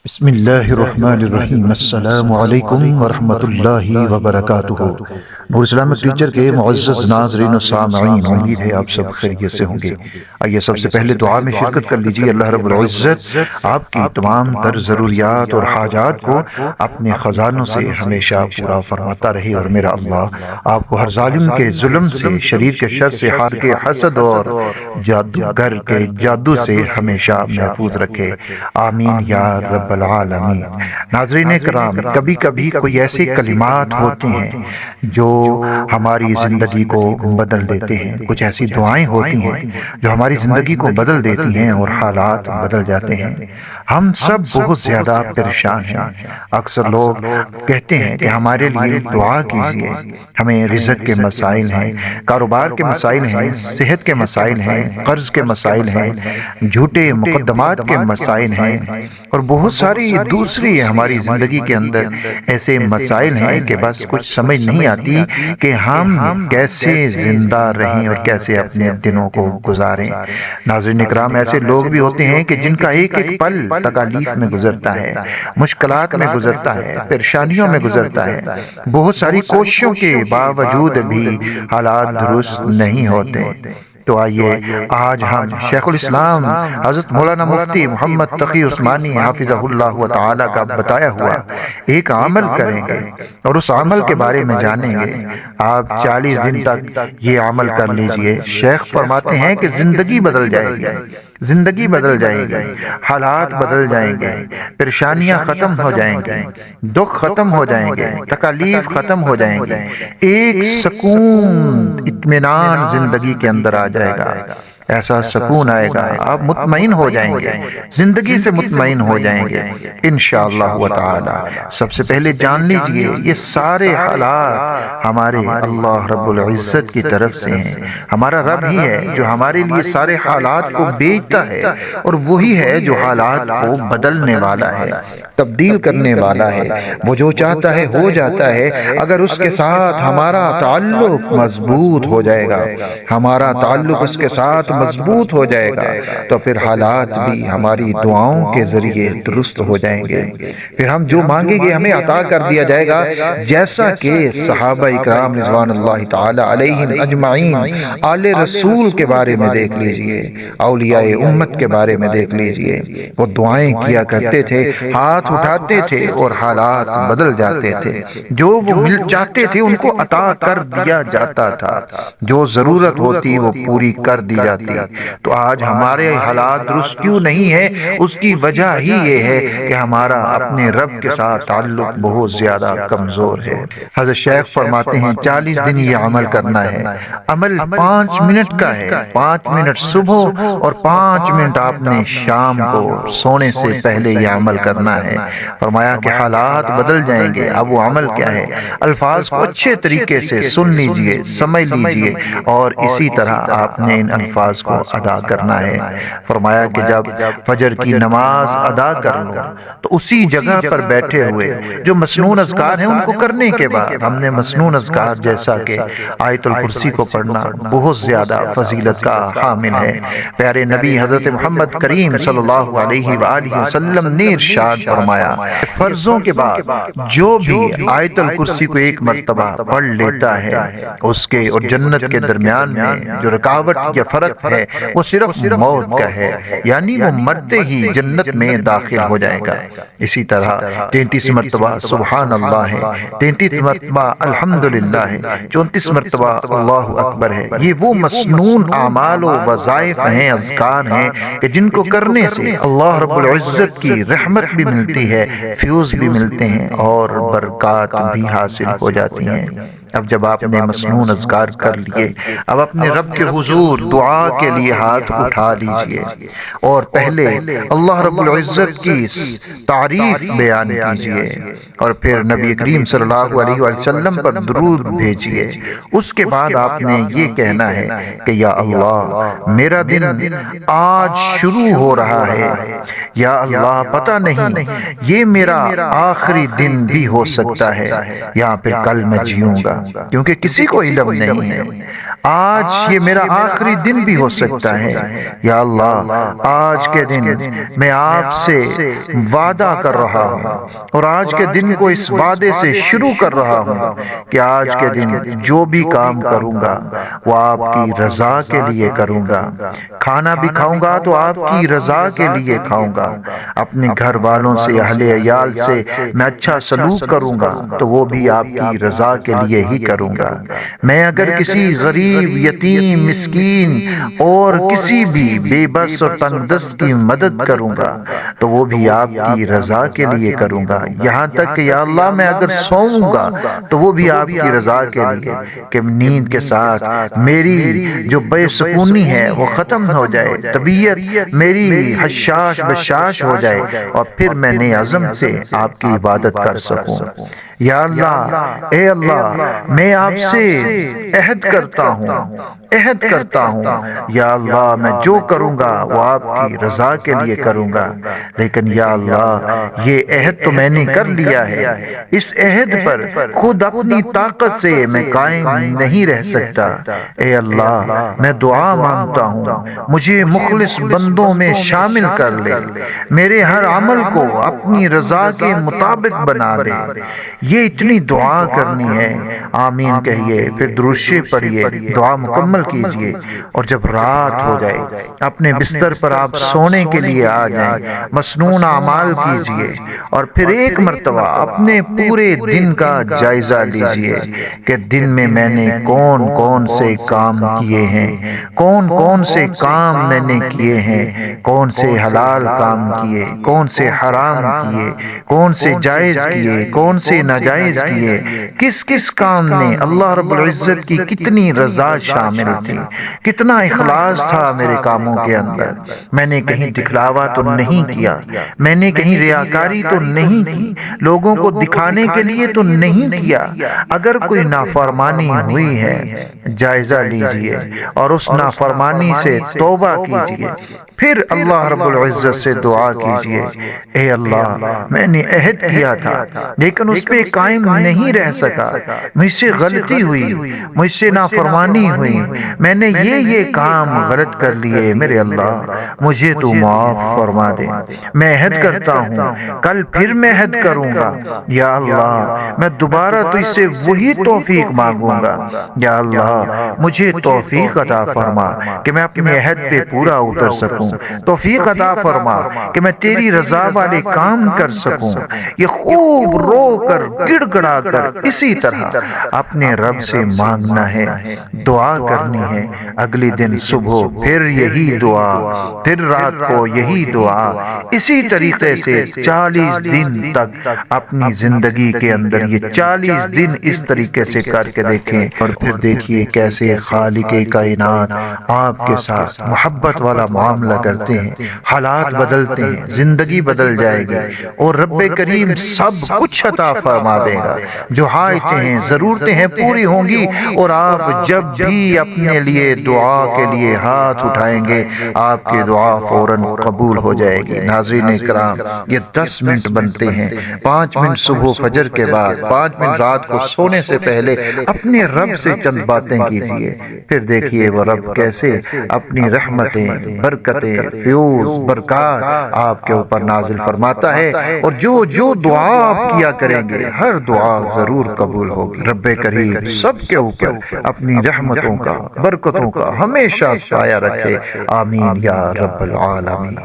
بسم اللہ الرحمن الرحیم۔ السلام علیکم ورحمۃ اللہ وبرکاتہ۔ نور اسلامک ٹیچر کے معزز ناظرین و سامعین، امید ہے آپ سب خیریت سے ہوں گے۔ آئیے سب سے پہلے دعا میں شرکت کر لیجیے۔ اللہ رب العزت آپ کی تمام تر ضروریات اور حاجات کو اپنے خزانوں سے ہمیشہ پورا فرماتا رہے، اور میرا اللہ آپ کو ہر ظالم کے ظلم سے، شریر کے شر سے، حاسد کے حسد اور جادوگر کے جادو سے ہمیشہ محفوظ رکھے، آمین یا رب العالمین۔ ناظرین کرام، کبھی کبھی کوئی ایسے کلمات ہوتے ہیں جو ہماری زندگی کو بدل دیتے ہیں، کچھ ایسی دعائیں ہوتی ہیں جو ہماری زندگی کو بدل دیتی ہیں اور حالات بدل جاتے ہیں۔ ہم سب بہت زیادہ پریشان ہیں۔ اکثر لوگ کہتے ہیں کہ ہمارے لیے دعا کیجیے، ہمیں رزق کے مسائل ہیں، کاروبار کے مسائل ہیں، صحت کے مسائل ہیں، قرض کے مسائل ہیں، جھوٹے مقدمات کے مسائل ہیں، اور بہت ساری دوسری ہماری زندگی کے اندر ایسے مسائل ہیں کہ بس کچھ سمجھ نہیں آتی کہ ہم کیسے زندہ رہیں اور کیسے اپنے دنوں کو گزاریں۔ ناظرین اکرام، ایسے لوگ بھی ہوتے ہیں کہ جن کا ایک ایک پل تکالیف میں گزرتا ہے، مشکلات میں گزرتا ہے، پریشانیوں میں گزرتا ہے، بہت ساری کوششوں کے باوجود بھی حالات درست نہیں ہوتے۔ تو آئیے آج ہم شیخ الاسلام حضرت مولانا مفتی محمد تقی عثمانی حافظہ اللہ تعالی کا بتایا ہوا ایک عمل کریں گے اور اس عمل کے بارے میں جانیں گے۔ آپ 40 دن تک یہ عمل کر لیجئے۔ شیخ فرماتے ہیں کہ زندگی بدل جائے گی، زندگی بدل جائے گی، حالات بدل جائیں گے، پریشانیاں ختم ہو جائیں گے، دکھ ختم ہو جائیں گے، تکالیف ختم ہو جائیں گے، ایک سکون، اطمینان زندگی کے اندر آ جائے گا، ایسا سکون آئے گا، آپ مطمئن ہو جائیں گے، زندگی سے مطمئن ہو جائیں گے انشاءاللہ تعالی۔ سب سے پہلے جان لیجئے یہ سارے حالات ہمارے اللہ رب العزت کی طرف سے ہیں۔ ہمارا رب ہی ہے جو ہمارے لیے سارے حالات کو بیچتا ہے، اور وہی ہے جو حالات کو بدلنے والا ہے، تبدیل کرنے والا ہے۔ وہ جو چاہتا ہے ہو جاتا ہے، اگر اس کے ساتھ ہمارا تعلق مضبوط ہو جائے گا، ہمارا تعلق اس کے ساتھ مضبوط ہو جائے گا، تو پھر حالات بھی ہماری دعاؤں کے ذریعے درست ہو جائیں گے۔ پھر ہم جو مانگیں گے ہمیں عطا کر دیا جائے گا، جیسا کہ صحابہ اکرام رضوان اللہ تعالی علیہم اجمعین، آل رسول کے بارے میں دیکھ لیجئے، اولیاء امت کے بارے میں دیکھ لیجئے، وہ دعائیں کیا کرتے تھے، ہاتھ اٹھاتے تھے اور حالات بدل جاتے تھے، جو وہ مل چاہتے تھے ان کو عطا کر دیا جاتا تھا، جو ضرورت ہوتی وہ پوری کر دی جاتی۔ تو آج ہمارے حالات درست کیوں نہیں ہے؟ اس کی وجہ ہی یہ ہے کہ ہمارا اپنے رب کے ساتھ تعلق بہت زیادہ کمزور ہے۔ حضرت شیخ فرماتے ہیں 40 دن یہ عمل کرنا ہے۔ عمل 5 منٹ کا ہے، 5 منٹ صبح اور 5 منٹ آپ نے شام کو سونے سے پہلے یہ عمل کرنا ہے۔ فرمایا کہ حالات بدل جائیں گے۔ اب وہ عمل کیا ہے؟ الفاظ کو اچھے طریقے سے سن لیجئے، سمجھ لیجئے، اور اسی طرح آپ نے ان الفاظ کو ادا کرنا ہے۔ فرمایا کہ جب فجر کی نماز ادا کر لو تو اسی جگہ پر بیٹھے ہوئے جو مسنون اذکار ہیں ان کو کرنے کے بعد، ہم نے مسنون اذکار جیسا کہ آیت الکرسی کو پڑھنا بہت زیادہ فضیلت کا حامل ہے۔ پیارے نبی حضرت محمد کریم صلی اللہ علیہ وآلہ وسلم نے ارشاد فرمایا، فرضوں کے بعد جو بھی آیت الکرسی کو ایک مرتبہ پڑھ لیتا ہے، اس کے اور جنت کے درمیان میں جو رکاوٹ یا فرق ہے وہ صرف موت کا ہے، یعنی وہ مرتے ہی جنت میں داخل ہو جائے گا۔ اسی طرح 33 مرتبہ سبحان اللہ ہے، 33 مرتبہ الحمدللہ ہے، 34 مرتبہ اللہ اکبر ہے۔ یہ وہ مسنون اعمال و وظائف ہیں، اذکار ہیں کہ جن کو کرنے سے اللہ رب العزت کی رحمت بھی ملتی ہے، فیوز بھی ملتے ہیں، اور برکات بھی حاصل ہو جاتی ہیں۔ اب جب آپ نے مسنون اذکار کر لیے، اب اپنے رب کے حضور دعا کے لیے ہاتھ اٹھا لیجئے، اور پہلے اللہ رب العزت کی تعریف بیان کیجئے، اور پھر نبی کریم صلی اللہ علیہ وسلم پر درود بھیجئے۔ اس کے بعد آپ نے یہ کہنا ہے کہ یا اللہ، میرا دن آج شروع ہو رہا ہے، یا اللہ پتہ نہیں یہ میرا آخری دن بھی ہو سکتا ہے، یا پھر کل میں جیوں گا، کیونکہ کسی کو علم نہیں ہے۔ آج یہ میرا آخری دن بھی ہو سکتا ہے، یا اللہ آج کے دن میں آپ سے وعدہ کر رہا ہوں، اور آج کے دن کو اس وعدے سے شروع کر رہا ہوں کہ آج کے دن جو بھی کام کروں گا وہ آپ کی رضا کے لیے کروں گا۔ کھانا بھی کھاؤں گا تو آپ کی رضا کے لیے کھاؤں گا۔ اپنے گھر والوں سے، اہل عیال سے میں اچھا سلوک کروں گا تو وہ بھی آپ کی رضا کے لیے ہی کروں گا۔ میں اگر کسی غریب، یتیم، مسکین اور کسی بھی بے بس اور تنگ دست کی مدد کروں گا تو وہ بھی آپ کی رضا کے لیے کروں گا۔ یہاں تک کہ یا اللہ میں اگر سوؤں گا تو وہ بھی آپ کی رضا کے لیے، کہ نیند کے ساتھ میری جو بے سکونی ہے وہ ختم ہو جائے، طبیعت میری حشاش بشاش ہو جائے، اور پھر میں نئے عزم سے آپ کی عبادت کر سکوں۔ یا اللہ، اے اللہ، میں آپ سے عہد کرتا ہوں، یا اللہ میں جو کروں گا وہ آپ کی رضا کے لیے کروں گا، لیکن یا اللہ یہ عہد تو میں نے کر لیا ہے، اس عہد پر خود اپنی طاقت سے میں قائم نہیں رہ سکتا۔ اے اللہ میں دعا مانگتا ہوں، مجھے مخلص بندوں میں شامل کر لے، میرے ہر عمل کو اپنی رضا کے مطابق بنا دے۔ یہ اتنی دعا کرنی ہے، آمین کہیے، پھر درود شریف پڑھیے، دعا مکمل کیجئے، اور جب رات ہو جائے اپنے بستر پر آپ سونے کے لیے آ جائیں، مسنون اعمال کیجئے، اور پھر ایک مرتبہ اپنے پورے دن کا جائزہ لیجئے کہ دن میں نے کون کون سے کام کیے ہیں، کون کون سے کام میں نے کیے ہیں، کون سے حلال کام کیے، کون سے حرام کیے، کون سے جائز کیے، کون سے ناجائز کیے، کس کس کام نے اللہ رب العزت کی کتنی رضا شامل تھی، کتنا اخلاص تھا میرے کاموں کے اندر، میں نے کہیں دکھلاوا تو نہیں کیا، میں نے کہیں ریاکاری تو نہیں کی، لوگوں کو دکھانے کے لیے تو نہیں کیا۔ اگر کوئی نافرمانی ہوئی ہے جائزہ لیجئے اور اس نافرمانی سے توبہ کیجئے، پھر اللہ رب العزت سے دعا کیجئے، اے اللہ میں نے عہد کیا تھا لیکن اس پہ قائم نہیں رہ سکا، مجھ سے غلطی ہوئی، مجھ سے نافرمانی ہوئی، میں نے یہ کام غلط کر لیے، میرے اللہ مجھے تو معاف فرما دے۔ میں عہد کرتا ہوں کل پھر میں عہد کروں گا، یا اللہ میں دوبارہ تو اس سے وہی توفیق مانگوں گا، یا اللہ مجھے توفیق عطا فرما کہ میں اپنے عہد پہ پورا اتر سکوں، توفیق عطا فرما کہ میں تیری رضا والے کام کر سکوں۔ یہ خوب رو کر گڑ گڑا کر اسی طرح اپنے رب سے مانگنا ہے، دعا کرنی ہے۔ اگلی دن صبح پھر یہی دعا، پھر رات کو یہی دعا، اسی طریقے سے 40 دن تک اپنی زندگی کے اندر یہ 40 دن اس طریقے سے کر کے دیکھیں، اور پھر دیکھیے کیسے خالق کائنات آپ کے ساتھ محبت والا معاملہ کرتے ہیں، حالات بدلتے ہیں، زندگی بدل جائے گی، اور رب کریم سب کچھ عطا فرما دے گا، جو حاجتیں ہیں، ضرورتیں ہیں، پوری ہوں گی، اور آپ جب بھی اپنے لیے دعا کے لیے ہاتھ اٹھائیں گے آپ کی دعا فوراً قبول ہو جائے گی۔ ناظرین اکرام، یہ 10 منٹ بنتے ہیں، 5 منٹ صبح فجر کے بعد، 5 منٹ رات کو سونے سے پہلے اپنے رب سے چند باتیں کیجئے، پھر دیکھیے وہ رب کیسے اپنی رحمتیں، برکتیں، فیوز، برکات آپ کے اوپر نازل فرماتا ہے، اور جو دعا آپ کیا کریں گے ہر دعا ضرور قبول ہوگی۔ رب کریم سب کے اوپر اپنی رحمتوں کا، برکتوں کا ہمیشہ سایہ رکھے، آمین یا رب العالمین۔